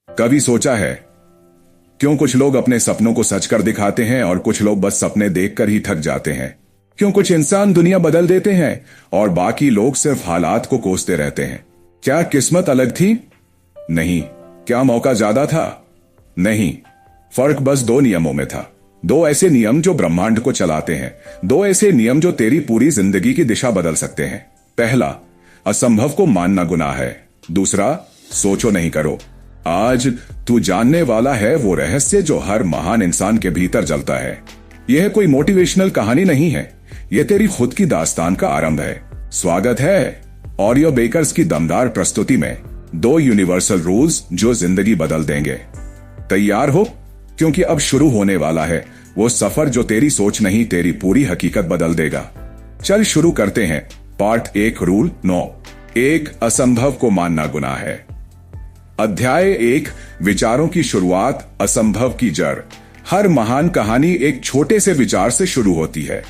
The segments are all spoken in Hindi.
कभी सोचा है क्यों कुछ लोग अपने सपनों को सच कर दिखाते हैं और कुछ लोग बस सपने देखकर ही थक जाते हैं? क्यों कुछ इंसान दुनिया बदल देते हैं और बाकी लोग सिर्फ हालात को कोसते रहते हैं? क्या किस्मत अलग थी? नहीं। क्या मौका ज्यादा था? नहीं। फर्क बस दो नियमों में था। दो ऐसे नियम जो ब्रह्मांड को चलाते हैं। दो ऐसे नियम जो तेरी पूरी जिंदगी की दिशा बदल सकते हैं। पहला, असंभव को मानना गुनाह है। दूसरा, सोचो नहीं करो। आज तू जानने वाला है वो रहस्य जो हर महान इंसान के भीतर जलता है। यह कोई मोटिवेशनल कहानी नहीं है, यह तेरी खुद की दास्तान का आरंभ है। स्वागत है ऑरियो बेकर्स की दमदार प्रस्तुति में। दो यूनिवर्सल रूल्स जो जिंदगी बदल देंगे। तैयार हो? क्योंकि अब शुरू होने वाला है वो सफर जो तेरी सोच नहीं तेरी पूरी हकीकत बदल देगा। चल शुरू करते हैं। Part 1, rule 9। एक, असंभव को मानना गुनाह है। अध्याय 1, विचारों की शुरुआत, असंभव की जड़। हर महान कहानी एक छोटे से विचार से शुरू होती है।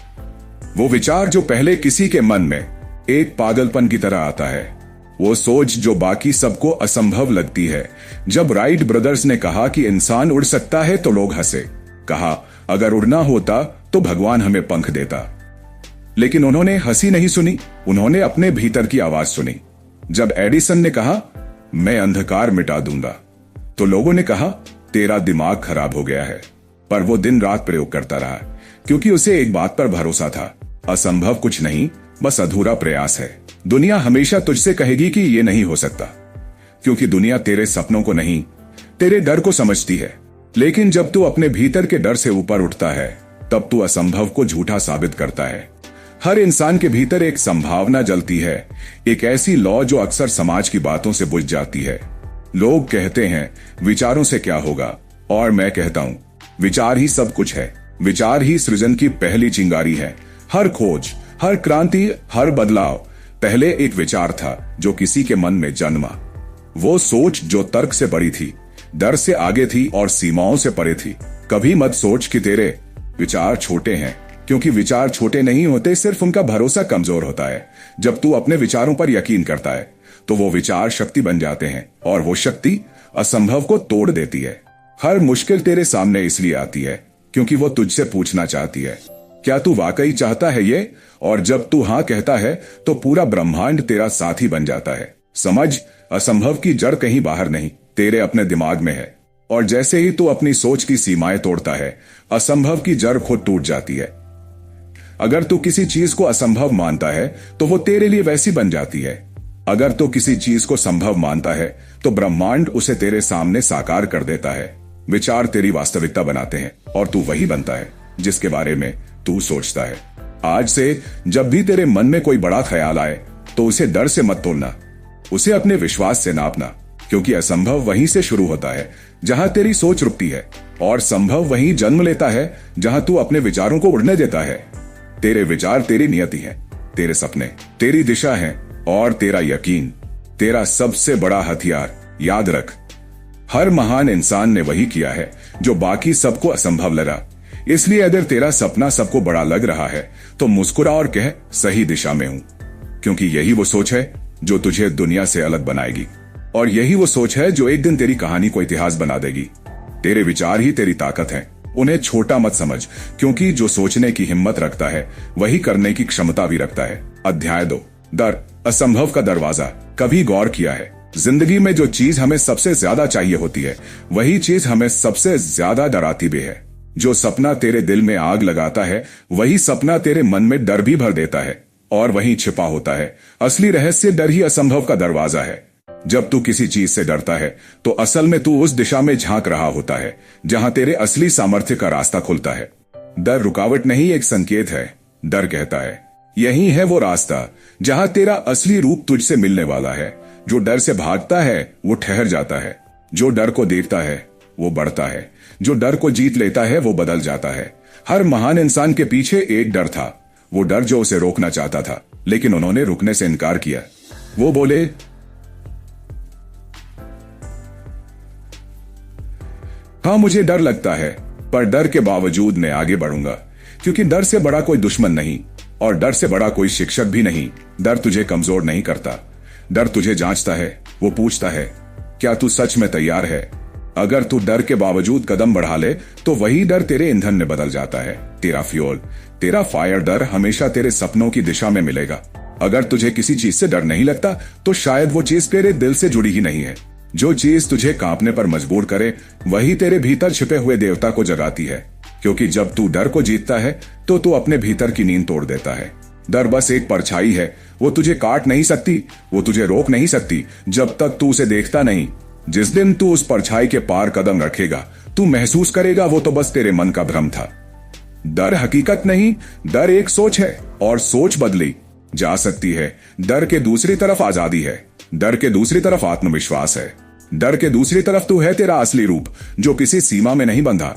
वो विचार जो पहले किसी के मन में एक पागलपन की तरह आता है। वो सोच जो बाकी सबको असंभव लगती है। जब राइट ब्रदर्स ने कहा कि इंसान उड़ सकता है तो लोग हंसे। कहा अगर उड़ना होता तो भगवान हमें पंख देता। लेकिन उन्होंने हंसी नहीं सुनी, उन्होंने अपने भीतर की आवाज सुनी। जब एडिसन ने कहा मैं अंधकार मिटा दूंगा, तो लोगों ने कहा तेरा दिमाग खराब हो गया है। पर वो दिन रात प्रयोग करता रहा क्योंकि उसे एक बात पर भरोसा था, असंभव कुछ नहीं, बस अधूरा प्रयास है। दुनिया हमेशा तुझसे कहेगी कि ये नहीं हो सकता, क्योंकि दुनिया तेरे सपनों को नहीं, तेरे डर को समझती है। लेकिन जब तू अपने भीतर के डर से ऊपर उठता है, तब तू असंभव को झूठा साबित करता है। हर इंसान के भीतर एक संभावना जलती है, एक ऐसी लौ जो अक्सर समाज की बातों से बुझ जाती है। लोग कहते हैं विचारों से क्या होगा, और मैं कहता हूं विचार ही सब कुछ है। विचार ही सृजन की पहली चिंगारी है। हर खोज, हर क्रांति, हर बदलाव पहले एक विचार था जो किसी के मन में जन्मा। वो सोच जो तर्क से बड़ी थी, डर से आगे थी और सीमाओं से परे थी। कभी मत सोच कि तेरे विचार छोटे हैं, क्योंकि विचार छोटे नहीं होते, सिर्फ उनका भरोसा कमजोर होता है। जब तू अपने विचारों पर यकीन करता है तो वो विचार शक्ति बन जाते हैं, और वो शक्ति असंभव को तोड़ देती है। हर मुश्किल तेरे सामने इसलिए आती है क्योंकि वो तुझसे पूछना चाहती है, क्या तू वाकई चाहता है ये? और जब तू हाँ कहता है तो पूरा ब्रह्मांड तेरा साथी बन जाता है। समझ, असंभव की जड़ कहीं बाहर नहीं, तेरे अपने दिमाग में है। और जैसे ही तू अपनी सोच की सीमाएं तोड़ता है, असंभव की जड़ खुद टूट जाती है। अगर तू किसी चीज को असंभव मानता है तो वो तेरे लिए वैसी बन जाती है। अगर तू किसी चीज को संभव मानता है तो ब्रह्मांड उसे तेरे सामने साकार कर देता है। विचार तेरी वास्तविकता बनाते हैं और तू वही बनता है जिसके बारे में तू सोचता है। आज से जब भी तेरे मन में कोई बड़ा ख्याल आए तो उसे डर से मत तोड़ना, उसे अपने विश्वास से नापना, क्योंकि असंभव वहीं से शुरू होता है जहां तेरी सोच रुकती है, और संभव वहीं जन्म लेता है जहां तू अपने विचारों को उड़ने देता है। तेरे विचार तेरी नियति है, तेरे सपने तेरी दिशा है, और तेरा यकीन तेरा सबसे बड़ा हथियार। याद रख, हर महान इंसान ने वही किया है जो बाकी सबको असंभव लगा। इसलिए अगर तेरा सपना सबको बड़ा लग रहा है तो मुस्कुरा और कह सही दिशा में हूं, क्योंकि यही वो सोच है जो तुझे दुनिया से अलग बनाएगी, और यही वो सोच है जो एक दिन तेरी कहानी को इतिहास बना देगी। तेरे विचार ही तेरी ताकत है, उन्हें छोटा मत समझ, क्योंकि जो सोचने की हिम्मत रखता है वही करने की क्षमता भी रखता है। अध्याय 2, डर, असंभव का दरवाजा। कभी गौर किया है, जिंदगी में जो चीज हमें सबसे ज्यादा चाहिए होती है वही चीज हमें सबसे ज्यादा डराती भी है। जो सपना तेरे दिल में आग लगाता है वही सपना तेरे मन में डर भी भर देता है, और वहीं छिपा होता है असली रहस्य। डर ही असंभव का दरवाजा है। जब तू किसी चीज से डरता है तो असल में तू उस दिशा में झांक रहा होता है जहां तेरे असली सामर्थ्य का रास्ता खुलता है। डर रुकावट नहीं, एक संकेत है। डर कहता है यही है वो रास्ता जहां तेरा असली रूप तुझसे मिलने वाला है। जो डर से भागता है वो ठहर जाता है, जो डर को देखता है वो बढ़ता है, जो डर को जीत लेता है वो बदल जाता है। हर महान इंसान के पीछे एक डर था, वो डर जो उसे रोकना चाहता था, लेकिन उन्होंने रुकने से इनकार किया। वो बोले हाँ मुझे डर लगता है, पर डर के बावजूद मैं आगे बढ़ूंगा, क्योंकि डर से बड़ा कोई दुश्मन नहीं, और डर से बड़ा कोई शिक्षक भी नहीं। डर तुझे कमजोर नहीं करता, डर तुझे जांचता है। वो पूछता है क्या तू सच में तैयार है, अगर तू डर के बावजूद कदम बढ़ा ले तो वही डर तेरे ईंधन में बदल जाता है, तेरा फ्यूल, तेरा फायर। डर हमेशा तेरे सपनों की दिशा में मिलेगा। अगर तुझे किसी चीज से डर नहीं लगता तो शायद वो चीज तेरे दिल से जुड़ी ही नहीं है। जो चीज तुझे कांपने पर मजबूर करे वही तेरे भीतर छिपे हुए देवता को जगाती है, क्योंकि जब तू डर को जीतता है तो तू अपने भीतर की नींद तोड़ देता है। डर बस एक परछाई है, वो तुझे काट नहीं सकती, वो तुझे रोक नहीं सकती जब तक तू उसे देखता नहीं। जिस दिन तू उस परछाई के पार कदम रखेगा तू महसूस करेगा वो तो बस तेरे मन का भ्रम था। डर हकीकत नहीं, डर एक सोच है और सोच बदली जा सकती है। डर के दूसरी तरफ आजादी है, डर के दूसरी तरफ आत्मविश्वास है, डर के दूसरी तरफ तू है तेरा असली रूप जो किसी सीमा में नहीं बंधा।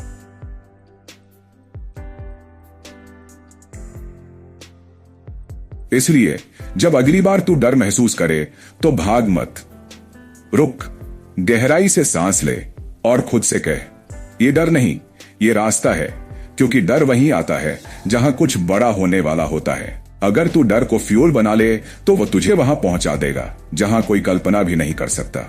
इसलिए जब अगली बार तू डर महसूस करे तो भाग मत, रुक, गहराई से सांस ले और खुद से कह, ये डर नहीं, ये रास्ता है। क्योंकि डर वहीं आता है जहां कुछ बड़ा होने वाला होता है। अगर तू डर को फ्यूल बना ले तो वो तुझे वहां पहुंचा देगा जहां कोई कल्पना भी नहीं कर सकता।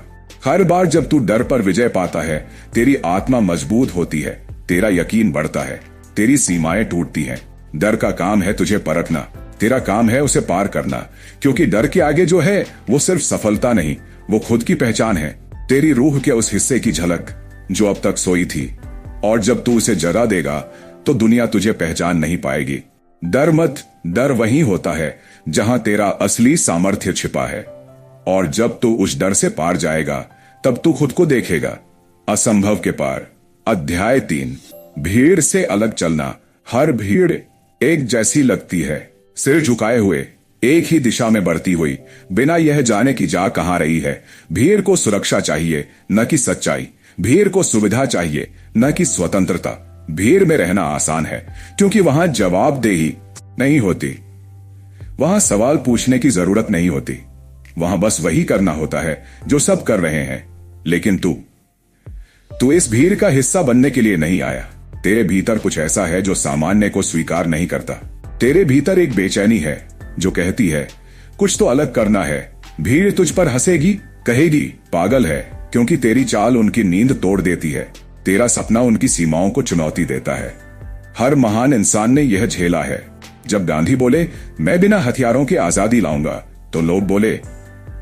हर बार जब तू डर पर विजय पाता है तेरी आत्मा मजबूत होती है, तेरा यकीन बढ़ता है, तेरी सीमाएं टूटती हैं। डर का काम है तुझे परखना, तेरा काम है उसे पार करना। क्योंकि डर के आगे जो है वो सिर्फ सफलता नहीं, वो खुद की पहचान है, तेरी रूह के उस हिस्से की झलक जो अब तक सोई थी। और जब तू उसे जगा देगा तो दुनिया तुझे पहचान नहीं पाएगी। डर मत, डर वहीं होता है जहां तेरा असली सामर्थ्य छिपा है। और जब तू उस डर से पार जाएगा तब तू खुद को देखेगा असंभव के पार। अध्याय 3, भीड़ से अलग चलना। हर भीड़ एक जैसी लगती है, सिर झुकाए हुए, एक ही दिशा में बढ़ती हुई, बिना यह जाने कि जा कहां रही है। भीड़ को सुरक्षा चाहिए न कि सच्चाई, भीड़ को सुविधा चाहिए न कि स्वतंत्रता। भीड़ में रहना आसान है क्योंकि वहां जवाबदेही नहीं होती, वहां सवाल पूछने की जरूरत नहीं होती, वहां बस वही करना होता है जो सब कर रहे हैं। लेकिन तू इस भीड़ का हिस्सा बनने के लिए नहीं आया। तेरे भीतर कुछ ऐसा है जो सामान्य को स्वीकार नहीं करता। तेरे भीतर एक बेचैनी है जो कहती है कुछ तो अलग करना है। भीड़ तुझ पर हंसेगी, कहेगी पागल है, क्योंकि तेरी चाल उनकी नींद तोड़ देती है, तेरा सपना उनकी सीमाओं को चुनौती देता है। हर महान इंसान ने यह झेला है। जब गांधी बोले मैं बिना हथियारों के आजादी लाऊंगा तो लोग बोले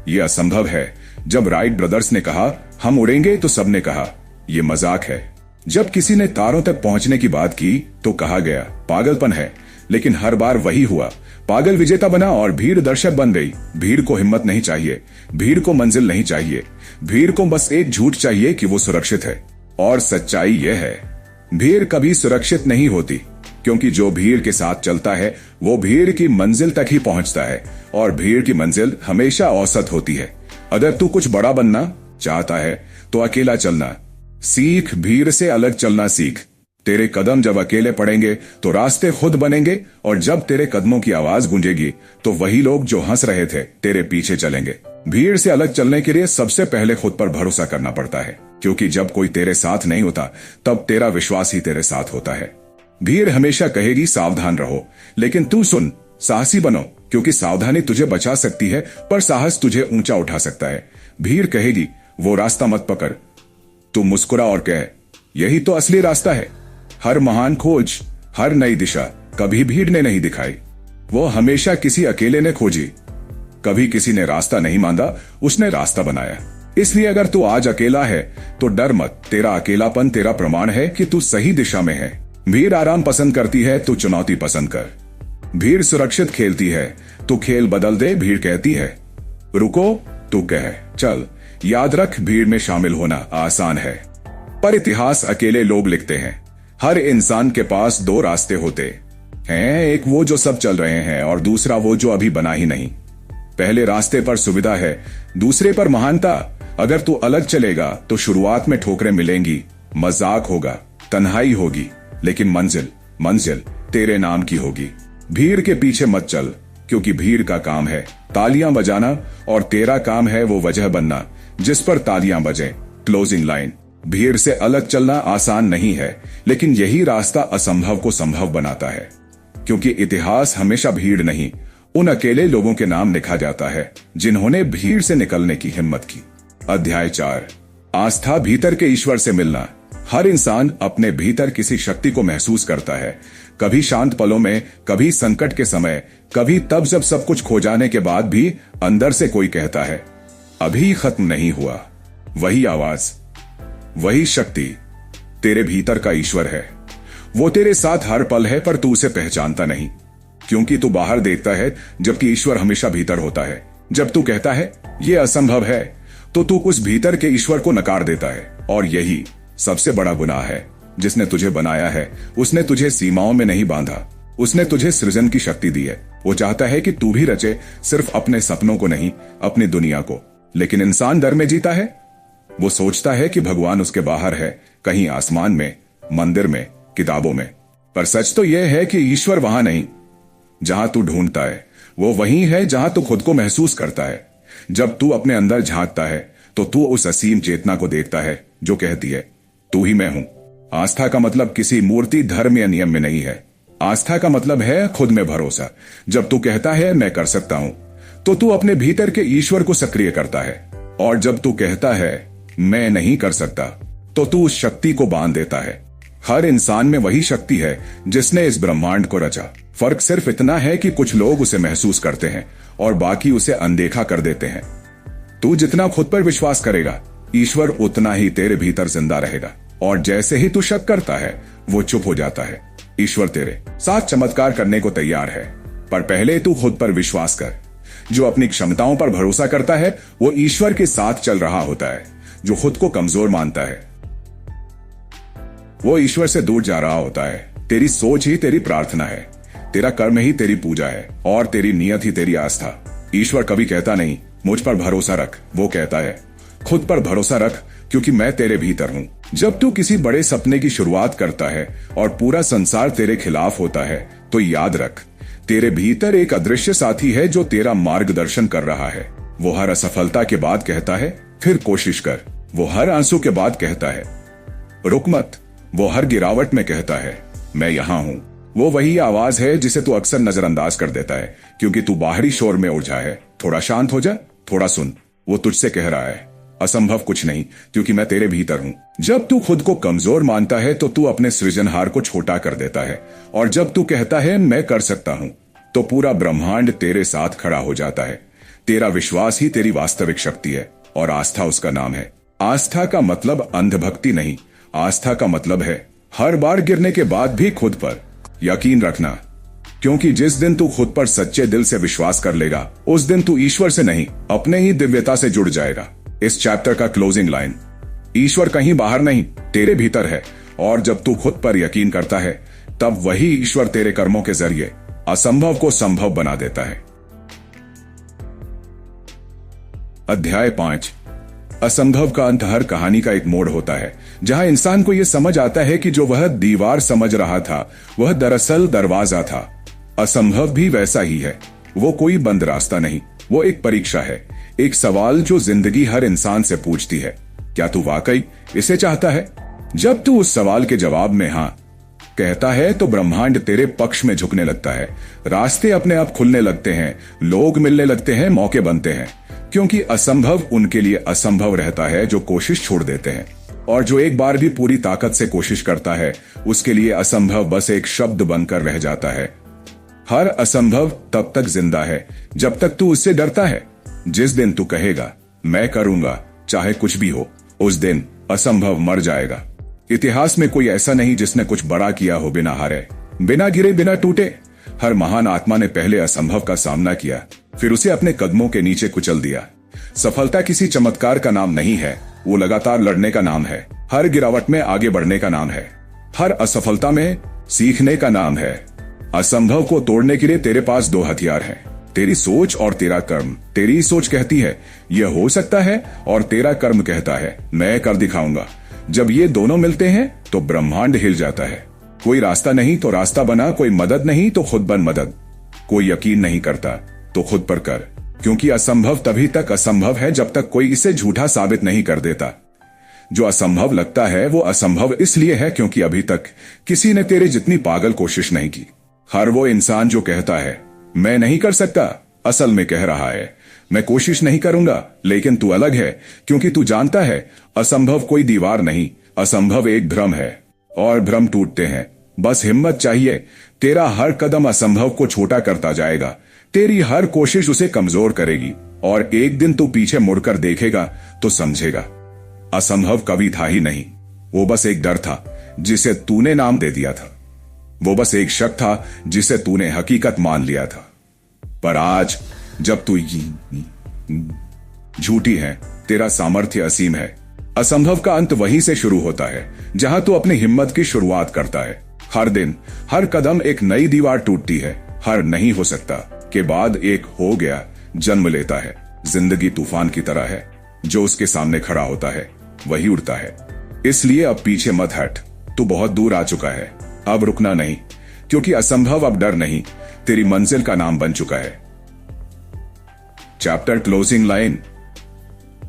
यह असंभव है। जब राइट ब्रदर्स ने कहा हम उड़ेंगे तो सबने कहा यह मजाक है। जब किसी ने तारों तक पहुंचने की बात की तो कहा गया पागलपन है। लेकिन हर बार वही हुआ, पागल विजेता बना और भीड़ दर्शक बन गई। भीड़ को हिम्मत नहीं चाहिए, भीड़ को मंजिल नहीं चाहिए, भीड़ को बस एक झूठ चाहिए कि वो सुरक्षित है। और सच्चाई यह है, भीड़ कभी सुरक्षित नहीं होती, क्योंकि जो भीड़ के साथ चलता है वो भीड़ की मंजिल तक ही पहुंचता है, और भीड़ की मंजिल हमेशा औसत होती है। अगर तू कुछ बड़ा बनना चाहता है तो अकेला चलना सीख, भीड़ से अलग चलना सीख। तेरे कदम जब अकेले पड़ेंगे तो रास्ते खुद बनेंगे, और जब तेरे कदमों की आवाज गूंजेगी तो वही लोग जो हंस रहे थे तेरे पीछे चलेंगे। भीड़ से अलग चलने के लिए सबसे पहले खुद पर भरोसा करना पड़ता है, क्योंकि जब कोई तेरे साथ नहीं होता तब तेरा विश्वास ही तेरे साथ होता है। भीड़ हमेशा कहेगी सावधान रहो, लेकिन तू सुन, साहसी बनो, क्योंकि सावधानी तुझे बचा सकती है पर साहस तुझे ऊंचा उठा सकता है। भीड़ कहेगी वो रास्ता मत पकड़, तू मुस्कुरा और कह यही तो असली रास्ता है। हर महान खोज, हर नई दिशा कभी भीड़ ने नहीं दिखाई, वो हमेशा किसी अकेले ने खोजी। कभी किसी ने रास्ता नहीं मांगा, उसने रास्ता बनाया। इसलिए अगर तू आज अकेला है तो डर मत, तेरा अकेलापन तेरा प्रमाण है कि तू सही दिशा में है। भीड़ आराम पसंद करती है, तू चुनौती पसंद कर। भीड़ सुरक्षित खेलती है, तू खेल बदल दे। भीड़ कहती है रुको, तू कह चल। याद रख, भीड़ में शामिल होना आसान है पर इतिहास अकेले लोग लिखते हैं। हर इंसान के पास दो रास्ते होते हैं, एक वो जो सब चल रहे हैं और दूसरा वो जो अभी बना ही नहीं। पहले रास्ते पर सुविधा है, दूसरे पर महानता। अगर तू अलग चलेगा तो शुरुआत में ठोकरें मिलेंगी, मजाक होगा, तन्हाई होगी, लेकिन मंजिल तेरे नाम की होगी। भीड़ के पीछे मत चल, क्योंकि भीड़ का काम है तालियां बजाना और तेरा काम है वो वजह बनना जिस पर तालियां बजें। Closing line. भीड़ से अलग चलना आसान नहीं है, लेकिन यही रास्ता असंभव को संभव बनाता है, क्योंकि इतिहास हमेशा भीड़ नहीं उन अकेले लोगों के नाम लिखा जाता है जिन्होंने भीड़ से निकलने की हिम्मत की। अध्याय 4, आस्था भीतर के ईश्वर से मिलना। हर इंसान अपने भीतर किसी शक्ति को महसूस करता है, कभी शांत पलों में, कभी संकट के समय, कभी तब जब सब कुछ खो जाने के बाद भी अंदर से कोई कहता है अभी खत्म नहीं हुआ। वही आवाज, वही शक्ति तेरे भीतर का ईश्वर है। वो तेरे साथ हर पल है, पर तू उसे पहचानता नहीं, क्योंकि तू बाहर देखता है जबकि ईश्वर हमेशा भीतर होता है। जब तू कहता है ये असंभव है, तो तू उस भीतर के ईश्वर को नकार देता है। और यही सबसे बड़ा गुनाह है। जिसने तुझे बनाया है उसने तुझे सीमाओं में नहीं बांधा, उसने तुझे सृजन की शक्ति दी है। वो चाहता है कि तू भी रचे, सिर्फ अपने सपनों को नहीं, अपनी दुनिया को। लेकिन इंसान डर में जीता है। वो सोचता है कि भगवान उसके बाहर है, कहीं आसमान में, मंदिर में, किताबों में। पर सच तो यह है कि ईश्वर वहां नहीं जहां तू ढूंढता है, वो वही है जहां तू खुद को महसूस करता है। जब तू अपने अंदर झांकता है तो तू उस असीम चेतना को देखता है जो कहती है तू ही मैं हूं। आस्था का मतलब किसी मूर्ति, धर्म या नियम में नहीं है। आस्था का मतलब है खुद में भरोसा। जब तू कहता है मैं कर सकता हूं, तो तू अपने भीतर के ईश्वर को सक्रिय करता है। और जब तू कहता है मैं नहीं कर सकता, तो तू उस शक्ति को बांध देता है। हर इंसान में वही शक्ति है जिसने इस ब्रह्मांड को रचा। फर्क सिर्फ इतना है कि कुछ लोग उसे महसूस करते हैं और बाकी उसे अनदेखा कर देते हैं। तू जितना खुद पर विश्वास करेगा, ईश्वर उतना ही तेरे भीतर जिंदा रहेगा। और जैसे ही तू शक करता है, वो चुप हो जाता है। ईश्वर तेरे साथ चमत्कार करने को तैयार है, पर पहले तू खुद पर विश्वास कर। जो अपनी क्षमताओं पर भरोसा करता है, वो ईश्वर के साथ चल रहा होता है। जो खुद को कमजोर मानता है, वो ईश्वर से दूर जा रहा होता है। तेरी सोच ही तेरी प्रार्थना है, तेरा कर्म ही तेरी पूजा है, और तेरी नियत ही तेरी आस्था। ईश्वर कभी कहता नहीं मुझ पर भरोसा रख, वो कहता है खुद पर भरोसा रख, क्योंकि मैं तेरे भीतर हूं। जब तू किसी बड़े सपने की शुरुआत करता है और पूरा संसार तेरे खिलाफ होता है, तो याद रख तेरे भीतर एक अदृश्य साथी है जो तेरा मार्गदर्शन कर रहा है। वो हर असफलता के बाद कहता है फिर कोशिश कर। वो हर आंसू के बाद कहता है रुक मत। वो हर गिरावट में कहता है मैं यहां हूं। वो वही आवाज है जिसे तू अक्सर नजरअंदाज कर देता है, क्योंकि तू बाहरी शोर में उलझा है। थोड़ा शांत हो जा, थोड़ा सुन। वो तुझसे कह रहा है असंभव कुछ नहीं, क्योंकि मैं तेरे भीतर हूं। जब तू खुद को कमजोर मानता है, तो तू अपने सृजनहार को छोटा कर देता है। और जब तू कहता है मैं कर सकता हूं, तो पूरा ब्रह्मांड तेरे साथ खड़ा हो जाता है। तेरा विश्वास ही तेरी वास्तविक शक्ति है, और आस्था उसका नाम है। आस्था का मतलब अंधभक्ति नहीं, आस्था का मतलब है हर बार गिरने के बाद भी खुद पर यकीन रखना। क्योंकि जिस दिन तू खुद पर सच्चे दिल से विश्वास कर लेगा, उस दिन तू ईश्वर से नहीं, अपने ही दिव्यता से जुड़ जाएगा। इस चैप्टर का क्लोजिंग लाइन, ईश्वर कहीं बाहर नहीं, तेरे भीतर है। और जब तू खुद पर यकीन करता है, तब वही ईश्वर तेरे कर्मों के जरिए असंभव को संभव बना देता है। अध्याय 5। असंभव का अंत हर कहानी का एक मोड़ होता है, जहां इंसान को यह समझ आता है कि जो वह दीवार समझ रहा था, वह दरअसल दरवाजा था। असंभव भी वैसा ही है। वो कोई बंद रास्ता नहीं, वो एक परीक्षा है, एक सवाल जो जिंदगी हर इंसान से पूछती है, क्या तू वाकई इसे चाहता है? जब तू उस सवाल के जवाब में हां कहता है, तो ब्रह्मांड तेरे पक्ष में झुकने लगता है। रास्ते अपने आप खुलने लगते हैं, लोग मिलने लगते हैं, मौके बनते हैं। क्योंकि असंभव उनके लिए असंभव रहता है जो कोशिश छोड़ देते हैं, और जो एक बार भी पूरी ताकत से कोशिश करता है, उसके लिए असंभव बस एक शब्द बनकर रह जाता है। हर असंभव तब तक जिंदा है जब तक तू उससे डरता है। जिस दिन तू कहेगा मैं करूंगा चाहे कुछ भी हो, उस दिन असंभव मर जाएगा। इतिहास में कोई ऐसा नहीं जिसने कुछ बड़ा किया हो बिना हारे, बिना गिरे, बिना टूटे। हर महान आत्मा ने पहले असंभव का सामना किया, फिर उसे अपने कदमों के नीचे कुचल दिया। सफलता किसी चमत्कार का नाम नहीं है, वो लगातार लड़ने का नाम है। हर गिरावट में आगे बढ़ने का नाम है, हर असफलता में सीखने का नाम है। असंभव को तोड़ने के लिए तेरे पास 2 हथियार हैं, तेरी सोच और तेरा कर्म। तेरी सोच कहती है यह हो सकता है, और तेरा कर्म कहता है मैं कर दिखाऊंगा। जब ये दोनों मिलते हैं तो ब्रह्मांड हिल जाता है। कोई रास्ता नहीं तो रास्ता बना, कोई मदद नहीं तो खुद बन मदद, कोई यकीन नहीं करता तो खुद पर कर। क्योंकि असंभव तभी तक असंभव है जब तक कोई इसे झूठा साबित नहीं कर देता। जो असंभव लगता है वो असंभव इसलिए है क्योंकि अभी तक किसी ने तेरे जितनी पागल कोशिश नहीं की। हर वो इंसान जो कहता है मैं नहीं कर सकता, असल में कह रहा है मैं कोशिश नहीं करूंगा, लेकिन तू अलग है, क्योंकि तू जानता है असंभव कोई दीवार नहीं, असंभव एक भ्रम है, और भ्रम टूटते हैं। बस हिम्मत चाहिए। तेरा हर कदम असंभव को छोटा करता जाएगा, तेरी हर कोशिश उसे कमजोर करेगी, और एक दिन तू पीछे मुड़कर देखेगा तो समझेगा असंभव कभी था ही नहीं। वो बस एक डर था जिसे तूने नाम दे दिया था। वो बस एक शक था जिसे तूने हकीकत मान लिया था। पर आज जब तू झूठी है, तेरा सामर्थ्य असीम है। असंभव का अंत वहीं से शुरू होता है जहां तू अपनी हिम्मत की शुरुआत करता है। हर दिन, हर कदम एक नई दीवार टूटती है। हर नहीं हो सकता के बाद एक हो गया जन्म लेता है। जिंदगी तूफान की तरह है, जो उसके सामने खड़ा होता है वही उड़ता है। इसलिए अब पीछे मत हट, तू बहुत दूर आ चुका है। अब रुकना नहीं, क्योंकि असंभव अब डर नहीं, तेरी मंजिल का नाम बन चुका है। Chapter closing line.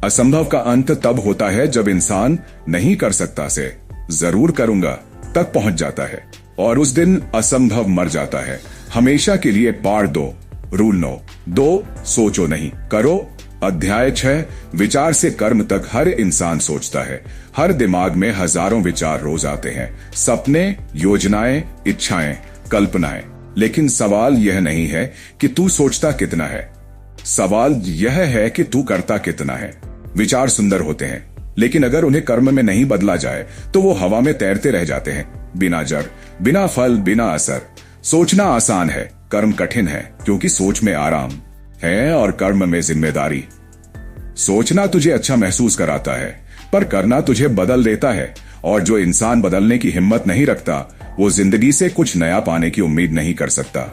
असंभव का अंत तब होता है जब इंसान नहीं कर सकता से जरूर करूंगा तक पहुंच जाता है, और उस दिन असंभव मर जाता है हमेशा के लिए। Part 2, rule 9। 2, सोचो नहीं, करो। अध्याय 6, विचार से कर्म तक। हर इंसान सोचता है, हर दिमाग में हजारों विचार रोज आते हैं, सपने, योजनाएं, इच्छाएं, कल्पनाएं। लेकिन सवाल यह नहीं है कि तू सोचता कितना है, सवाल यह है कि तू करता कितना है। विचार सुंदर होते हैं, लेकिन अगर उन्हें कर्म में नहीं बदला जाए तो वो हवा में तैरते रह जाते हैं, बिना जड़, बिना फल, बिना असर। सोचना आसान है, कर्म कठिन है, क्योंकि सोच में आराम है और कर्म में जिम्मेदारी। सोचना तुझे अच्छा महसूस कराता है, पर करना तुझे बदल देता है। और जो इंसान बदलने की हिम्मत नहीं रखता, वो जिंदगी से कुछ नया पाने की उम्मीद नहीं कर सकता।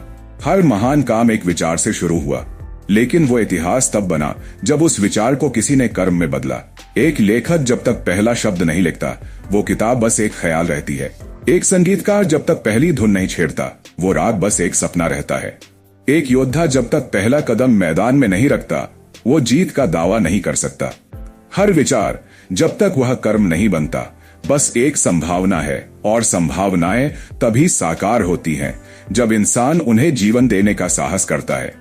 हर महान काम एक विचार से शुरू हुआ, लेकिन वो इतिहास तब बना जब उस विचार को किसी ने कर्म में बदला। एक लेखक जब तक पहला शब्द नहीं लिखता, वो किताब बस एक ख्याल रहती है। एक संगीतकार जब तक पहली धुन नहीं छेड़ता, वो राग बस एक सपना रहता है। एक योद्धा जब तक पहला कदम मैदान में नहीं रखता, वो जीत का दावा नहीं कर सकता। हर विचार जब तक वह कर्म नहीं बनता, बस एक संभावना है, और संभावनाएं तभी साकार होती हैं जब इंसान उन्हें जीवन देने का साहस करता है।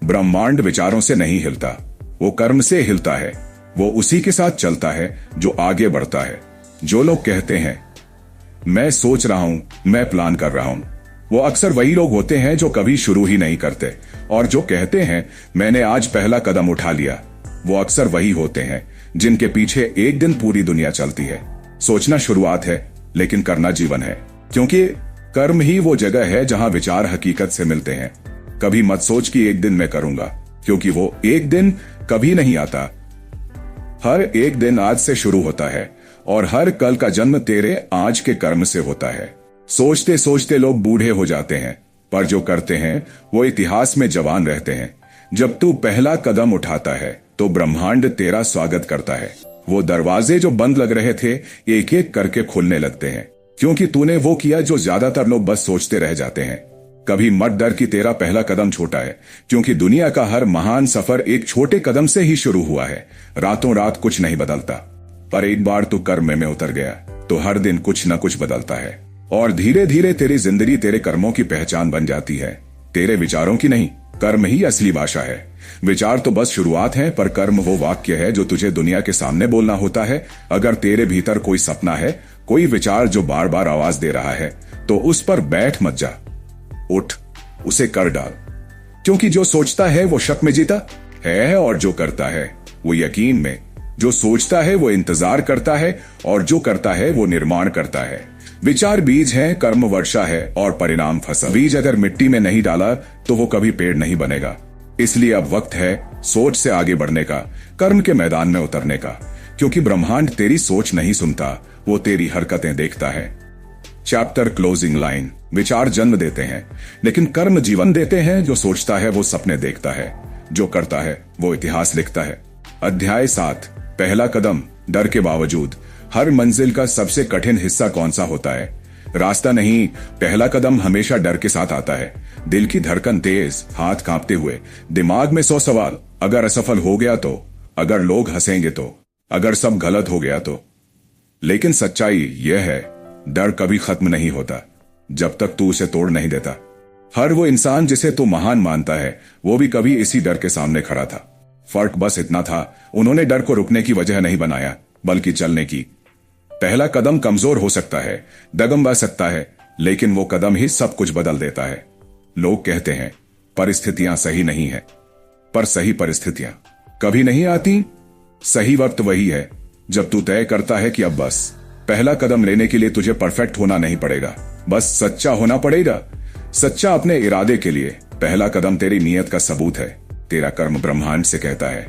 ब्रह्मांड विचारों से नहीं हिलता, वो कर्म से हिलता है। वो उसी के साथ चलता है जो आगे बढ़ता है। जो लोग कहते हैं मैं सोच रहा हूं, मैं प्लान कर रहा हूं, वो अक्सर वही लोग होते हैं जो कभी शुरू ही नहीं करते। और जो कहते हैं मैंने आज पहला कदम उठा लिया, वो अक्सर वही होते हैं जिनके पीछे एक दिन पूरी दुनिया चलती है। सोचना शुरुआत है, लेकिन करना जीवन है, क्योंकि कर्म ही वो जगह है जहां विचार हकीकत से मिलते हैं। कभी मत सोच कि एक दिन मैं करूंगा, क्योंकि वो एक दिन कभी नहीं आता। हर एक दिन आज से शुरू होता है, और हर कल का जन्म तेरे आज के कर्म से होता है। सोचते सोचते लोग बूढ़े हो जाते हैं, पर जो करते हैं वो इतिहास में जवान रहते हैं। जब तू पहला कदम उठाता है तो ब्रह्मांड तेरा स्वागत करता है। वो दरवाजे जो बंद लग रहे थे एक एक करके खुलने लगते हैं, क्योंकि तूने वो किया जो ज्यादातर लोग बस सोचते रह जाते हैं। कभी मत डर कि तेरा पहला कदम छोटा है, क्योंकि दुनिया का हर महान सफर एक छोटे कदम से ही शुरू हुआ है। रातों रात कुछ नहीं बदलता, पर एक बार तू कर्म में उतर गया तो हर दिन कुछ न कुछ बदलता है, और धीरे धीरे तेरी जिंदगी तेरे कर्मों की पहचान बन जाती है, तेरे विचारों की नहीं। कर्म ही असली भाषा है। विचार तो बस शुरुआत है, पर कर्म वो वाक्य है जो तुझे दुनिया के सामने बोलना होता है। अगर तेरे भीतर कोई सपना है, कोई विचार जो बार बार आवाज दे रहा है, तो उस पर बैठ मत जा, उठ, उसे कर डाल। क्योंकि जो सोचता है वो शक में जीता है, और जो करता है वो यकीन में। जो सोचता है वो इंतजार करता है, और जो करता है वो निर्माण करता है। विचार बीज है, कर्म वर्षा है, और परिणाम फसल। बीज अगर मिट्टी में नहीं डाला तो वो कभी पेड़ नहीं बनेगा। इसलिए अब वक्त है सोच से आगे बढ़ने का, कर्म के मैदान में उतरने का, क्योंकि ब्रह्मांड तेरी सोच नहीं सुनता, वो तेरी हरकतें देखता है। Chapter closing line. विचार जन्म देते हैं, लेकिन कर्म जीवन देते हैं। जो सोचता है वो सपने देखता है, जो करता है वो इतिहास लिखता है। अध्याय 7, पहला कदम। डर के बावजूद हर मंजिल का सबसे कठिन हिस्सा कौन सा होता है? रास्ता नहीं, पहला कदम हमेशा डर के साथ आता है। दिल की धड़कन तेज, हाथ कांपते हुए, दिमाग में 100 सवाल। अगर असफल हो गया तो, अगर लोग हंसेंगे तो, अगर सब गलत हो गया तो। लेकिन सच्चाई यह है, डर कभी खत्म नहीं होता जब तक तू उसे तोड़ नहीं देता। हर वो इंसान जिसे तू महान मानता है, वो भी कभी इसी डर के सामने खड़ा था। फर्क बस इतना था, उन्होंने डर को रुकने की वजह नहीं बनाया बल्कि चलने की। पहला कदम कमजोर हो सकता है, डगमगा सकता है, लेकिन वो कदम ही सब कुछ बदल देता है। लोग कहते हैं परिस्थितियां सही नहीं है, पर सही परिस्थितियां कभी नहीं आती। सही वक्त वही है जब तू तय करता है कि अब बस। पहला कदम लेने के लिए तुझे परफेक्ट होना नहीं पड़ेगा, बस सच्चा होना पड़ेगा। सच्चा अपने इरादे के लिए। पहला कदम तेरी नीयत का सबूत है। तेरा कर्म ब्रह्मांड से कहता है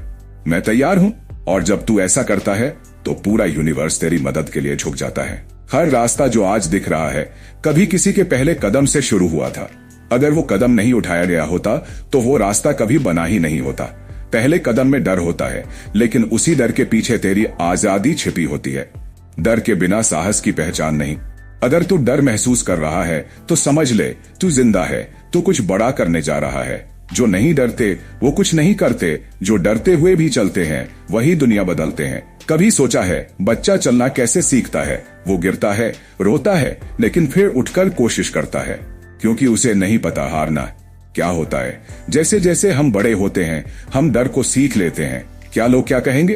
मैं तैयार हूं, और जब तू ऐसा करता है तो पूरा यूनिवर्स तेरी मदद के लिए झुक जाता है। हर रास्ता जो आज दिख रहा है कभी किसी के पहले कदम से शुरू हुआ था। अगर वो कदम नहीं उठाया गया होता तो वो रास्ता कभी बना ही नहीं होता। पहले कदम में डर होता है, लेकिन उसी डर के पीछे तेरी आजादी छिपी होती है। डर के बिना साहस की पहचान नहीं। अगर तू डर महसूस कर रहा है तो समझ ले तू जिंदा है, तू कुछ बड़ा करने जा रहा है। जो नहीं डरते वो कुछ नहीं करते, जो डरते हुए भी चलते हैं वही दुनिया बदलते हैं। कभी सोचा है बच्चा चलना कैसे सीखता है? वो गिरता है, रोता है, लेकिन फिर उठकर कोशिश करता है, क्योंकि उसे नहीं पता हारना क्या होता है। जैसे जैसे हम बड़े होते हैं हम डर को सीख लेते हैं। क्या लोग क्या कहेंगे?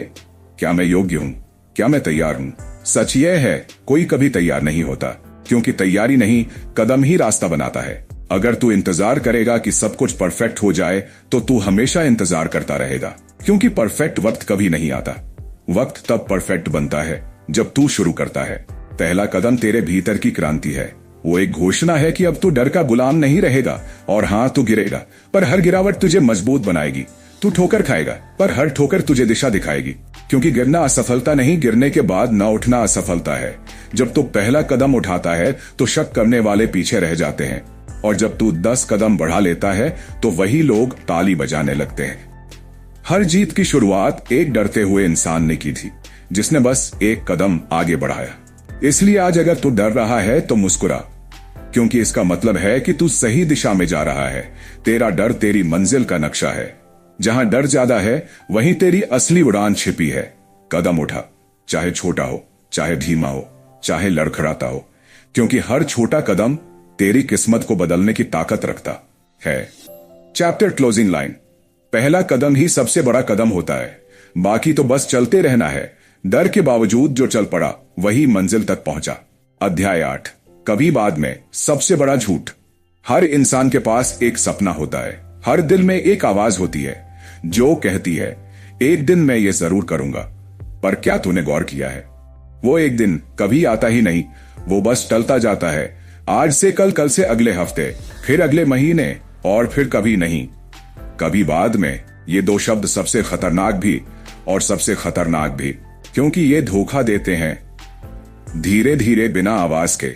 क्या मैं योग्य हूँ? क्या मैं तैयार हूँ? सच यह है कोई कभी तैयार नहीं होता, क्योंकि तैयारी नहीं कदम ही रास्ता बनाता है। अगर तू इंतजार करेगा कि सब कुछ परफेक्ट हो जाए तो तू हमेशा इंतजार करता रहेगा, क्योंकि परफेक्ट वक्त कभी नहीं आता। वक्त तब परफेक्ट बनता है जब तू शुरू करता है। पहला कदम तेरे भीतर की क्रांति है। वो एक घोषणा है कि अब तू डर का गुलाम नहीं रहेगा। और हाँ, तू गिरेगा, पर हर गिरावट तुझे मजबूत बनाएगी। तू ठोकर खाएगा, पर हर ठोकर तुझे दिशा दिखाएगी। क्योंकि गिरना असफलता नहीं, गिरने के बाद न उठना असफलता है। जब तू पहला कदम उठाता है तो शक करने वाले पीछे रह जाते हैं, और जब तू 10 कदम बढ़ा लेता है तो वही लोग ताली बजाने लगते हैं। हर जीत की शुरुआत एक डरते हुए इंसान ने की थी, जिसने बस एक कदम आगे बढ़ाया। इसलिए आज अगर तू डर रहा है तो मुस्कुरा, क्योंकि इसका मतलब है कि तू सही दिशा में जा रहा है। तेरा डर तेरी मंजिल का नक्शा है। जहां डर ज्यादा है वहीं तेरी असली उड़ान छिपी है। कदम उठा, चाहे छोटा हो, चाहे धीमा हो, चाहे लड़खड़ाता हो, क्योंकि हर छोटा कदम तेरी किस्मत को बदलने की ताकत रखता है। Chapter closing line. पहला कदम ही सबसे बड़ा कदम होता है, बाकी तो बस चलते रहना है। डर के बावजूद जो चल पड़ा वही मंजिल तक पहुंचा। अध्याय 8। कभी बाद में। सबसे बड़ा झूठ। हर इंसान के पास एक सपना होता है। हर दिल में एक आवाज होती है जो कहती है एक दिन मैं ये जरूर करूंगा। पर क्या तूने गौर किया है? वो एक दिन कभी आता ही नहीं, वो बस टलता जाता है। आज से कल, कल से अगले हफ्ते, फिर अगले महीने, और फिर कभी नहीं। कभी बाद में। ये दो शब्द सबसे खतरनाक भी और सबसे खतरनाक भी, क्योंकि ये धोखा देते हैं धीरे धीरे बिना आवाज के।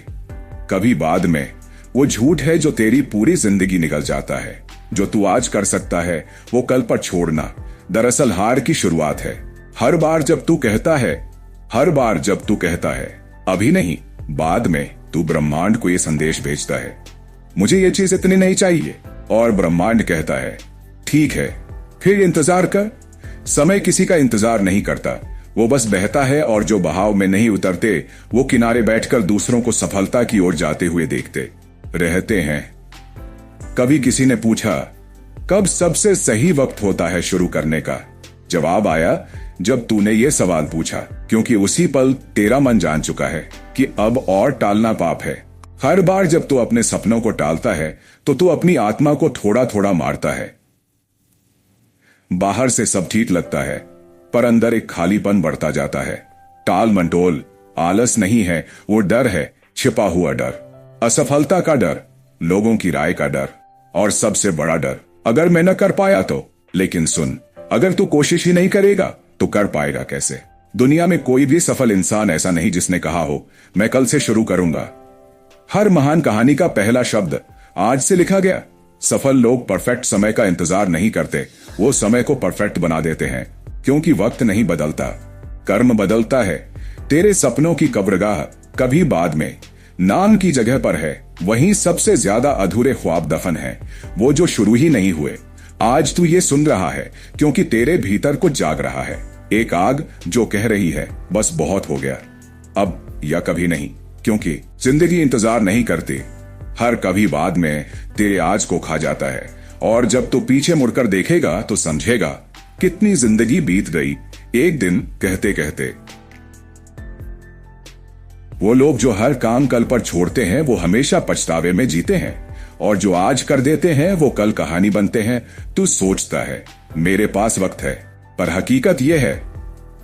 कभी बाद में वो झूठ है जो तेरी पूरी जिंदगी निकल जाता है। जो तू आज कर सकता है वो कल पर छोड़ना दरअसल हार की शुरुआत है। हर बार जब तू कहता है अभी नहीं, बाद में, तू ब्रह्मांड को ये संदेश भेजता है मुझे ये चीज इतनी नहीं चाहिए, और ब्रह्मांड कहता है ठीक है, फिर इंतजार कर। समय किसी का इंतजार नहीं करता, वो बस बहता है, और जो बहाव में नहीं उतरते वो किनारे बैठकर दूसरों को सफलता की ओर जाते हुए देखते रहते हैं। कभी किसी ने पूछा कब सबसे सही वक्त होता है शुरू करने का? जवाब आया जब तूने ये सवाल पूछा, क्योंकि उसी पल तेरा मन जान चुका है कि अब और टालना पाप है। हर बार जब तू अपने सपनों को टालता है तो तू अपनी आत्मा को थोड़ा थोड़ा मारता है। बाहर से सब ठीक लगता है, पर अंदर एक खालीपन बढ़ता जाता है। टाल मटोल आलस नहीं है, वो डर है, छिपा हुआ डर, असफलता का डर, लोगों की राय का डर, और सबसे बड़ा डर अगर मैं न कर पाया तो। लेकिन सुन, अगर तू कोशिश ही नहीं करेगा तो कर पाएगा कैसे? दुनिया में कोई भी सफल इंसान ऐसा नहीं जिसने कहा हो मैं कल से शुरू करूंगा। हर महान कहानी का पहला शब्द आज से लिखा गया। सफल लोग परफेक्ट समय का इंतजार नहीं करते, वो समय को परफेक्ट बना देते हैं, क्योंकि वक्त नहीं बदलता, कर्म बदलता है। तेरे सपनों की कब्रगाह कभी बाद में नाम की जगह पर है। वहीं सबसे ज्यादा अधूरे ख्वाब दफन है, वो जो शुरू ही नहीं हुए। आज तू ये सुन रहा है क्योंकि तेरे भीतर कुछ जाग रहा है, एक आग जो कह रही है बस बहुत हो गया, अब या कभी नहीं। क्योंकि जिंदगी इंतजार नहीं करती, हर कभी बाद में तेरे आज को खा जाता है। और जब तू पीछे मुड़कर देखेगा तो समझेगा कितनी जिंदगी बीत गई एक दिन कहते कहते। वो लोग जो हर काम कल पर छोड़ते हैं वो हमेशा पछतावे में जीते हैं, और जो आज कर देते हैं वो कल कहानी बनते हैं। तू सोचता है मेरे पास वक्त है, पर हकीकत यह है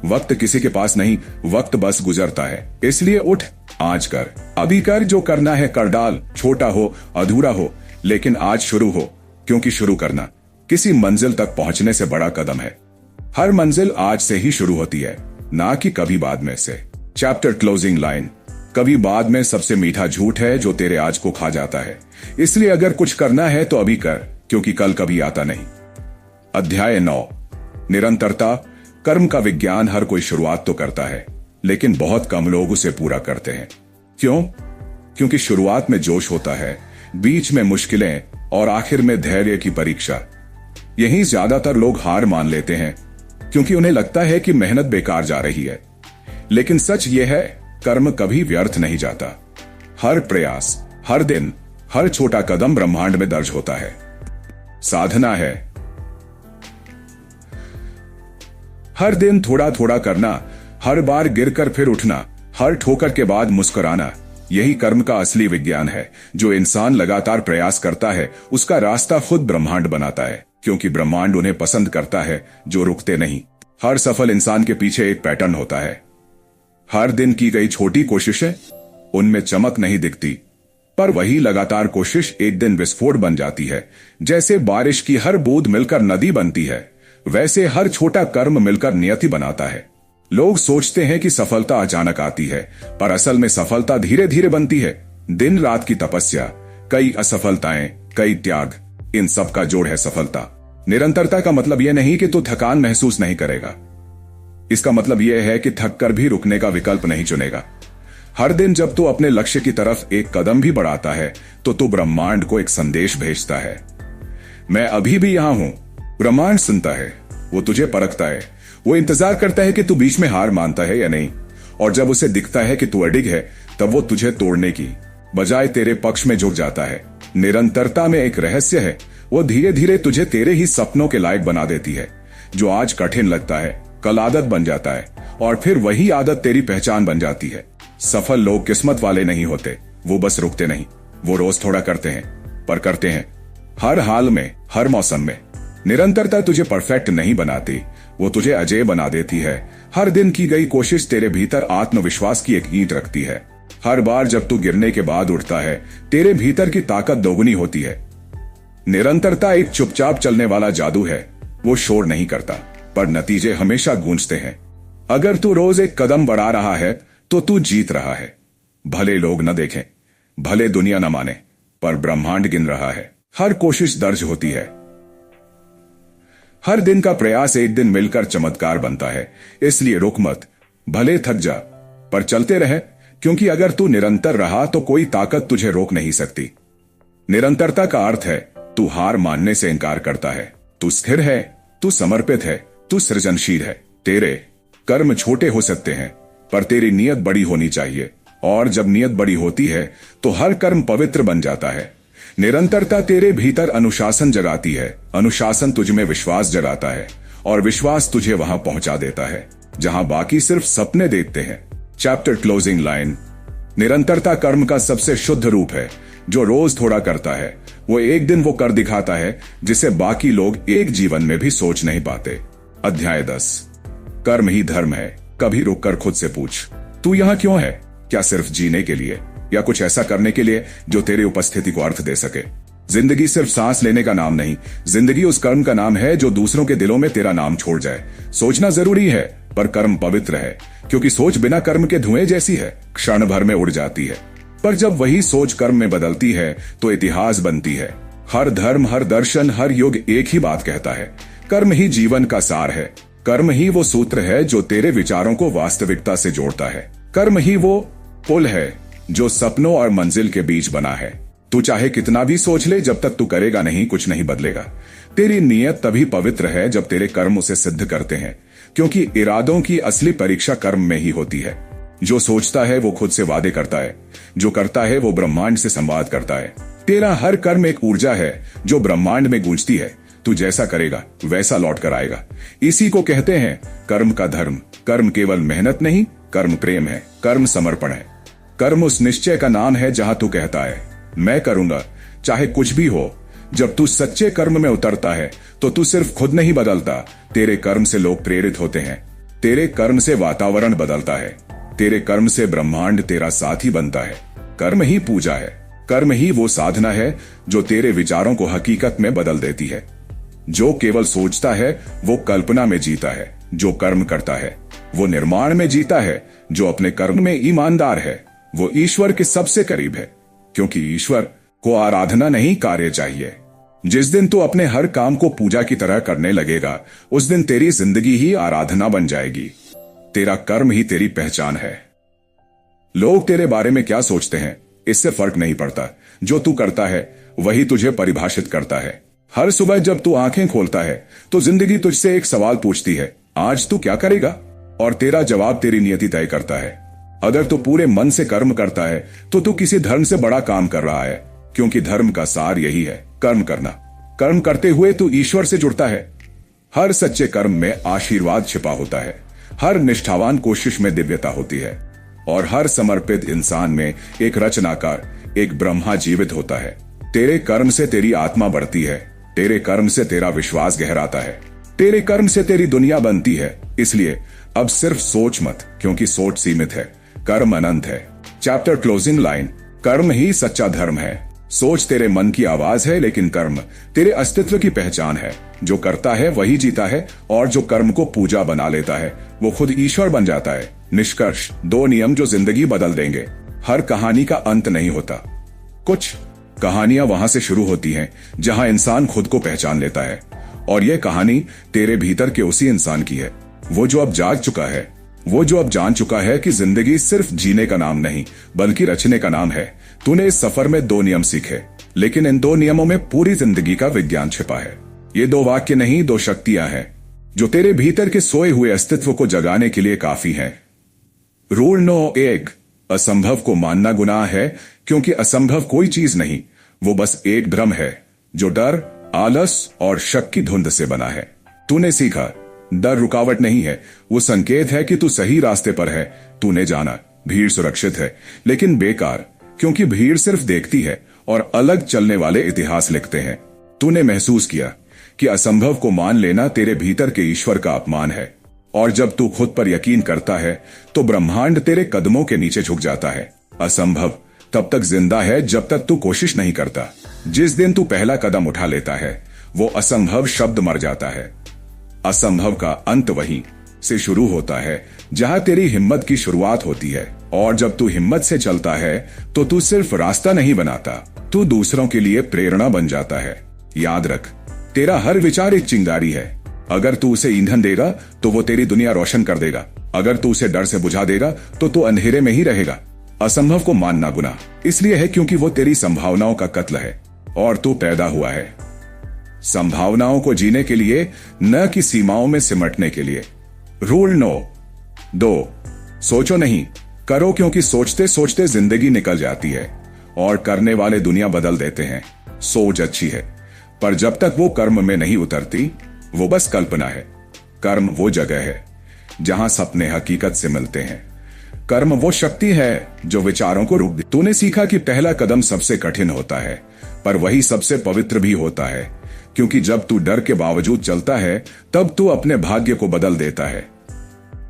वक्त किसी के पास नहीं, वक्त बस गुजरता है। इसलिए उठ, आज कर, अभी कर, जो करना है कर डाल, छोटा हो अधूरा हो, लेकिन आज शुरू हो, क्योंकि शुरू करना किसी मंजिल तक पहुंचने से बड़ा कदम है। हर मंजिल आज से ही शुरू होती है, ना कि कभी बाद में से। Chapter closing line. कभी बाद में सबसे मीठा झूठ है जो तेरे आज को खा जाता है। इसलिए अगर कुछ करना है तो अभी कर, क्योंकि कल कभी आता नहीं। अध्याय 9। निरंतरता। कर्म का विज्ञान हर कोई शुरुआत तो करता है, लेकिन बहुत कम लोग उसे पूरा करते हैं। क्यों? क्योंकि शुरुआत में जोश होता है, बीच में मुश्किलें और आखिर में धैर्य की परीक्षा। यही ज्यादातर लोग हार मान लेते हैं, क्योंकि उन्हें लगता है कि मेहनत बेकार जा रही है। लेकिन सच यह है, कर्म कभी व्यर्थ नहीं जाता। हर प्रयास, हर दिन, हर छोटा कदम ब्रह्मांड में दर्ज होता है। साधना है हर दिन थोड़ा थोड़ा करना, हर बार गिरकर फिर उठना, हर ठोकर के बाद मुस्कुराना। यही कर्म का असली विज्ञान है। जो इंसान लगातार प्रयास करता है उसका रास्ता खुद ब्रह्मांड बनाता है, क्योंकि ब्रह्मांड उन्हें पसंद करता है जो रुकते नहीं। हर सफल इंसान के पीछे एक पैटर्न होता है। हर दिन की गई छोटी कोशिशें, उनमें चमक नहीं दिखती, पर वही लगातार कोशिश एक दिन विस्फोट बन जाती है। जैसे बारिश की हर बूंद मिलकर नदी बनती है, वैसे हर छोटा कर्म मिलकर नियति बनाता है। लोग सोचते हैं कि सफलता अचानक आती है, पर असल में सफलता धीरे धीरे बनती है। दिन रात की तपस्या, कई असफलताएं, कई त्याग, इन सब का जोड़ है सफलता। निरंतरता का मतलब यह नहीं कि तू थकान महसूस नहीं करेगा। इसका मतलब यह है कि थक कर भी रुकने का विकल्प नहीं चुनेगा। हर दिन जब तू अपने लक्ष्य की तरफ एक कदम भी बढ़ाता है तो तू ब्रह्मांड को एक संदेश भेजता है, मैं अभी भी यहां हूं। ब्रह्मांड सुनता है, वो तुझे परखता है, वो इंतजार करता है कि तू बीच में हार मानता है या नहीं। और जब उसे दिखता है कि तू अडिग है, तब वो तुझे तोड़ने की बजाय तेरे पक्ष में झुक जाता है। निरंतरता में एक रहस्य है, वो धीरे धीरे तुझे तेरे ही सपनों के लायक बना देती है। जो आज कठिन लगता है कल आदत बन जाता है, और फिर वही आदत तेरी पहचान बन जाती है। सफल लोग किस्मत वाले नहीं होते, वो बस रुकते नहीं। वो रोज थोड़ा करते हैं, पर करते हैं, हर हाल में, हर मौसम में। निरंतरता तुझे परफेक्ट नहीं बनाती, वो तुझे अजेय बना देती है। हर दिन की गई कोशिश तेरे भीतर आत्मविश्वास की एक ईंट रखती है। हर बार जब तू गिरने के बाद उठता है, तेरे भीतर की ताकत दोगुनी होती है। निरंतरता एक चुपचाप चलने वाला जादू है। वो शोर नहीं करता, पर नतीजे हमेशा गूंजते हैं। अगर तू रोज एक कदम बढ़ा रहा है तो तू जीत रहा है। भले लोग न देखें, भले दुनिया न माने, पर ब्रह्मांड गिन रहा है। हर कोशिश दर्ज होती है। हर दिन का प्रयास एक दिन मिलकर चमत्कार बनता है। इसलिए रुक मत, भले थक जा, पर चलते रहे, क्योंकि अगर तू निरंतर रहा तो कोई ताकत तुझे रोक नहीं सकती। निरंतरता का अर्थ है तू हार मानने से इनकार करता है। तू स्थिर है, तू समर्पित है, तू सृजनशील है। तेरे कर्म छोटे हो सकते हैं, पर तेरी नियत बड़ी होनी चाहिए। और जब नियत बड़ी होती है तो हर कर्म पवित्र बन जाता है। निरंतरता तेरे भीतर अनुशासन जगाती है। अनुशासन तुझ में विश्वास जगाता है, और विश्वास तुझे वहां पहुंचा देता है जहां बाकी सिर्फ सपने देखते हैं। Chapter closing line. निरंतरता कर्म का सबसे शुद्ध रूप है। जो रोज थोड़ा करता है वो एक दिन वो कर दिखाता है जिसे बाकी लोग एक जीवन में भी सोच नहीं पाते। अध्याय 10। कर्म ही धर्म है। कभी रुककर खुद से पूछ, तू यहां क्यों है? क्या सिर्फ जीने के लिए, या कुछ ऐसा करने के लिए जो तेरी उपस्थिति को अर्थ दे सके? जिंदगी सिर्फ सांस लेने का नाम नहीं, जिंदगी उस कर्म का नाम है जो दूसरों के दिलों में तेरा नाम छोड़ जाए। सोचना जरूरी है, पर कर्म पवित्र है, क्योंकि सोच बिना कर्म के धुएं जैसी है, क्षण भर में उड़ जाती है। पर जब वही सोच कर्म में बदलती है तो इतिहास बनती है। हर धर्म, हर दर्शन, हर युग एक ही बात कहता है, कर्म ही जीवन का सार है। कर्म ही वो सूत्र है जो तेरे विचारों को वास्तविकता से जोड़ता है। कर्म ही वो पुल है जो सपनों और मंजिल के बीच बना है। तू चाहे कितना भी सोच ले, जब तक तू करेगा नहीं, कुछ नहीं बदलेगा। तेरी नीयत तभी पवित्र है जब तेरे कर्म उसे सिद्ध करते हैं, क्योंकि इरादों की असली परीक्षा कर्म में ही होती है। जो सोचता है वो खुद से वादे करता है, जो करता है वो ब्रह्मांड से संवाद करता है। तेरा हर कर्म एक ऊर्जा है जो ब्रह्मांड में गूंजती है। तू जैसा करेगा वैसा लौट कर आएगा। इसी को कहते हैं कर्म का धर्म। कर्म केवल मेहनत नहीं, कर्म प्रेम है, कर्म समर्पण है। कर्म उस निश्चय का नाम है जहां तू कहता है मैं करूंगा चाहे कुछ भी हो। जब तू सच्चे कर्म में उतरता है तो तू सिर्फ खुद नहीं बदलता, तेरे कर्म से लोग प्रेरित होते हैं। तेरे कर्म से वातावरण बदलता है। तेरे कर्म से ब्रह्मांड तेरा साथी बनता है। कर्म ही पूजा है। कर्म ही वो साधना है जो तेरे विचारों को हकीकत में बदल देती है। जो केवल सोचता है वो कल्पना में जीता है, जो कर्म करता है वो निर्माण में जीता है। जो अपने कर्म में ईमानदार है वो ईश्वर के सबसे करीब है, क्योंकि ईश्वर को आराधना नहीं कार्य चाहिए। जिस दिन तू अपने हर काम को पूजा की तरह करने लगेगा उस दिन तेरी जिंदगी ही आराधना बन जाएगी। तेरा कर्म ही तेरी पहचान है। लोग तेरे बारे में क्या सोचते हैं इससे फर्क नहीं पड़ता। जो तू करता है वही तुझे परिभाषित करता है। हर सुबह जब तू आंखें खोलता है तो जिंदगी तुझसे एक सवाल पूछती है, आज तू क्या करेगा? और तेरा जवाब तेरी नियति तय करता है। अगर तू पूरे मन से कर्म करता है तो तू किसी धर्म से बड़ा काम कर रहा है, क्योंकि धर्म का सार यही है, कर्म करना। कर्म करते हुए तू ईश्वर से जुड़ता है। हर सच्चे कर्म में आशीर्वाद छिपा होता है। हर निष्ठावान कोशिश में दिव्यता होती है और हर समर्पित इंसान में एक रचनाकार, एक ब्रह्मा जीवित होता है। तेरे कर्म से तेरी आत्मा बढ़ती है। तेरे कर्म से तेरा विश्वास गहराता है। तेरे कर्म से तेरी दुनिया बनती है। इसलिए अब सिर्फ सोच मत, क्योंकि सोच सीमित है, कर्म अनंत है। चैप्टर क्लोजिंग लाइन, कर्म ही सच्चा धर्म है। सोच तेरे मन की आवाज है, लेकिन कर्म तेरे अस्तित्व की पहचान है। जो करता है वही जीता है, और जो कर्म को पूजा बना लेता है वो खुद ईश्वर बन जाता है। निष्कर्ष, 2 नियम जो जिंदगी बदल देंगे। हर कहानी का अंत नहीं होता। कुछ कहानियां वहां से शुरू होती हैं जहां इंसान खुद को पहचान लेता है, और यह कहानी तेरे भीतर के उसी इंसान की है। वो जो अब जाग चुका है, वो जो अब जान चुका है कि जिंदगी सिर्फ जीने का नाम नहीं बल्कि रचने का नाम है। तूने इस सफर में 2 नियम सीखे, लेकिन इन 2 नियमों में पूरी जिंदगी का विज्ञान छिपा है। ये 2 वाक्य नहीं, 2 शक्तियां हैं जो तेरे भीतर के सोए हुए अस्तित्व को जगाने के लिए काफी हैं। रूल नो 1, असंभव को मानना गुनाह है, क्योंकि असंभव कोई चीज नहीं, वो बस एक भ्रम है जो डर, आलस और शक की धुंध से बना है। तूने सीखा, डर रुकावट नहीं है, वो संकेत है कि तू सही रास्ते पर है। तूने जाना, भीड़ सुरक्षित है लेकिन बेकार, क्योंकि भीड़ सिर्फ देखती है और अलग चलने वाले इतिहास लिखते हैं। तूने महसूस किया कि असंभव को मान लेना तेरे भीतर के ईश्वर का अपमान है, और जब तू खुद पर यकीन करता है तो ब्रह्मांड तेरे कदमों के नीचे झुक जाता है। असंभव तब तक जिंदा है जब तक तू कोशिश नहीं करता। जिस दिन तू पहला कदम उठा लेता है वो असंभव शब्द मर जाता है। असंभव का अंत वहीं से शुरू होता है जहां तेरी हिम्मत की शुरुआत होती है, और जब तू हिम्मत से चलता है तो तू सिर्फ रास्ता नहीं बनाता, तू दूसरों के लिए प्रेरणा बन जाता है। याद रख, तेरा हर विचार एक चिंगारी है। अगर तू उसे ईंधन देगा तो वो तेरी दुनिया रोशन कर देगा। अगर तू उसे डर से बुझा देगा तो तू अंधेरे में ही रहेगा। असंभव को मानना गुनाह इसलिए है क्योंकि वो तेरी संभावनाओं का कत्ल है, और तू पैदा हुआ है संभावनाओं को जीने के लिए, न कि सीमाओं में सिमटने के लिए। रूल नो 2, सोचो नहीं, करो, क्योंकि सोचते सोचते जिंदगी निकल जाती है और करने वाले दुनिया बदल देते हैं। सोच अच्छी है, पर जब तक वो कर्म में नहीं उतरती वो बस कल्पना है। कर्म वो जगह है जहां सपने हकीकत से मिलते हैं। कर्म वो शक्ति है जो विचारों को रोक दे। तूने सीखा कि पहला कदम सबसे कठिन होता है, पर वही सबसे पवित्र भी होता है, क्योंकि जब तू डर के बावजूद चलता है तब तू अपने भाग्य को बदल देता है।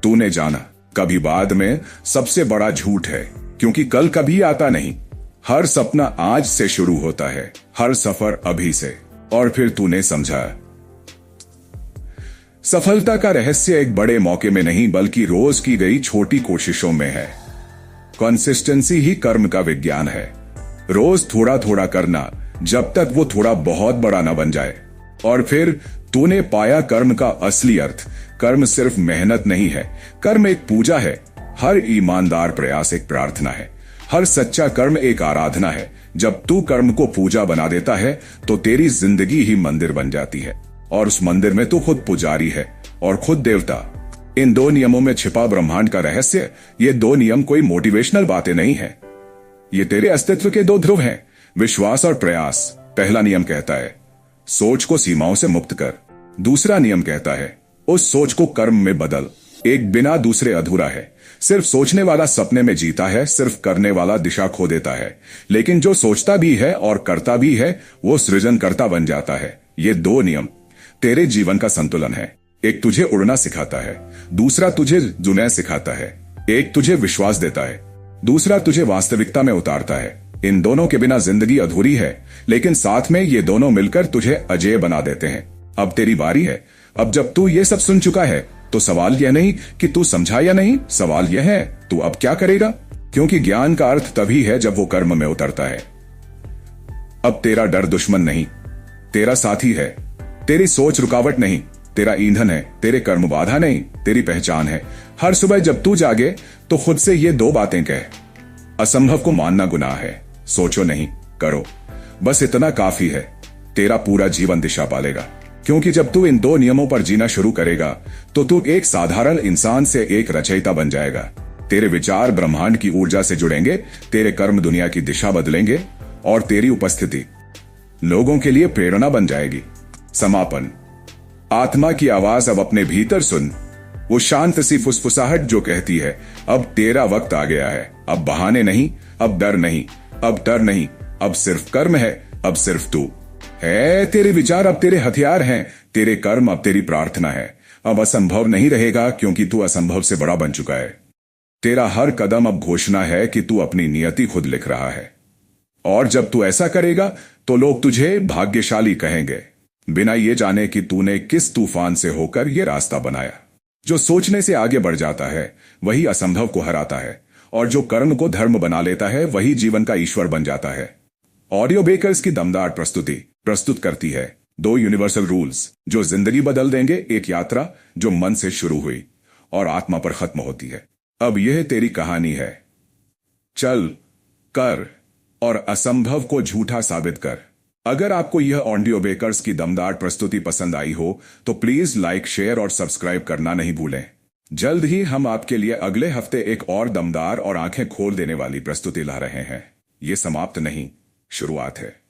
तूने जाना, कभी बाद में सबसे बड़ा झूठ है, क्योंकि कल कभी आता नहीं। हर सपना आज से शुरू होता है, हर सफर अभी से। और फिर तूने समझा, सफलता का रहस्य एक बड़े मौके में नहीं बल्कि रोज की गई छोटी कोशिशों में है। कंसिस्टेंसी ही कर्म का विज्ञान है। रोज थोड़ा थोड़ा करना जब तक वो थोड़ा बहुत बड़ा न बन जाए। और फिर तूने पाया कर्म का असली अर्थ। कर्म सिर्फ मेहनत नहीं है, कर्म एक पूजा है। हर ईमानदार प्रयास एक प्रार्थना है। हर सच्चा कर्म एक आराधना है। जब तू कर्म को पूजा बना देता है तो तेरी जिंदगी ही मंदिर बन जाती है, और उस मंदिर में तू खुद पुजारी है और खुद देवता। इन 2 नियमों में छिपा ब्रह्मांड का रहस्य। ये 2 नियम कोई मोटिवेशनल बातें नहीं है, ये तेरे अस्तित्व के 2 ध्रुव हैं, विश्वास और प्रयास। पहला नियम कहता है, सोच को सीमाओं से मुक्त कर। दूसरा नियम कहता है उस सोच को कर्म में बदल। एक बिना दूसरे अधूरा है। सिर्फ सोचने वाला सपने में जीता है, सिर्फ करने वाला दिशा खो देता है। लेकिन जो सोचता भी है और करता भी है वो सृजनकर्ता बन जाता है। ये दो नियम तेरे जीवन का संतुलन है। एक तुझे उड़ना सिखाता है, दूसरा तुझे जुनून सिखाता है। एक तुझे विश्वास देता है, दूसरा तुझे वास्तविकता में उतारता है। इन दोनों के बिना जिंदगी अधूरी है, लेकिन साथ में ये दोनों मिलकर तुझे अजेय बना देते हैं। अब तेरी बारी है। अब जब तू ये सब सुन चुका है तो सवाल यह नहीं कि तू समझा या नहीं, सवाल यह है तू अब क्या करेगा। क्योंकि ज्ञान का अर्थ तभी है जब वो कर्म में उतरता है। अब तेरा डर दुश्मन नहीं, तेरा साथी है। तेरी सोच रुकावट नहीं, तेरा ईंधन है। तेरे कर्म बाधा नहीं, तेरी पहचान है। हर सुबह जब तू जागे तो खुद से ये दो बातें कह। असंभव को मानना गुनाह है, सोचो नहीं करो। बस इतना काफी है, तेरा पूरा जीवन दिशा पालेगा। क्योंकि जब तू इन दो नियमों पर जीना शुरू करेगा तो तू एक साधारण इंसान से एक रचयिता बन जाएगा। तेरे विचार ब्रह्मांड की ऊर्जा से जुड़ेंगे, तेरे कर्म दुनिया की दिशा बदलेंगे और तेरी उपस्थिति लोगों के लिए प्रेरणा बन जाएगी। समापन। आत्मा की आवाज अब अपने भीतर सुन, वो शांत सी फुसफुसाहट जो कहती है अब तेरा वक्त आ गया है। अब बहाने नहीं, अब डर नहीं, अब डर नहीं, अब सिर्फ कर्म है, अब सिर्फ तू है। तेरे विचार अब तेरे हथियार हैं, तेरे कर्म अब तेरी प्रार्थना है। अब असंभव नहीं रहेगा क्योंकि तू असंभव से बड़ा बन चुका है। तेरा हर कदम अब घोषणा है कि तू अपनी नियति खुद लिख रहा है। और जब तू ऐसा करेगा तो लोग तुझे भाग्यशाली कहेंगे, बिना ये जाने कि तूने किस तूफान से होकर यह रास्ता बनाया। जो सोचने से आगे बढ़ जाता है वही असंभव को हराता है, और जो कर्म को धर्म बना लेता है वही जीवन का ईश्वर बन जाता है। ऑडियो बेकर्स की दमदार प्रस्तुति प्रस्तुत करती है दो यूनिवर्सल रूल्स जो जिंदगी बदल देंगे। एक यात्रा जो मन से शुरू हुई और आत्मा पर खत्म होती है। अब यह तेरी कहानी है। चल कर और असंभव को झूठा साबित कर। अगर आपको यह ऑडियो बेकर्स की दमदार प्रस्तुति पसंद आई हो तो प्लीज लाइक, शेयर और सब्सक्राइब करना नहीं भूलें। जल्द ही हम आपके लिए अगले हफ्ते एक और दमदार और आंखें खोल देने वाली प्रस्तुति ला रहे हैं। ये समाप्त नहीं, शुरुआत है।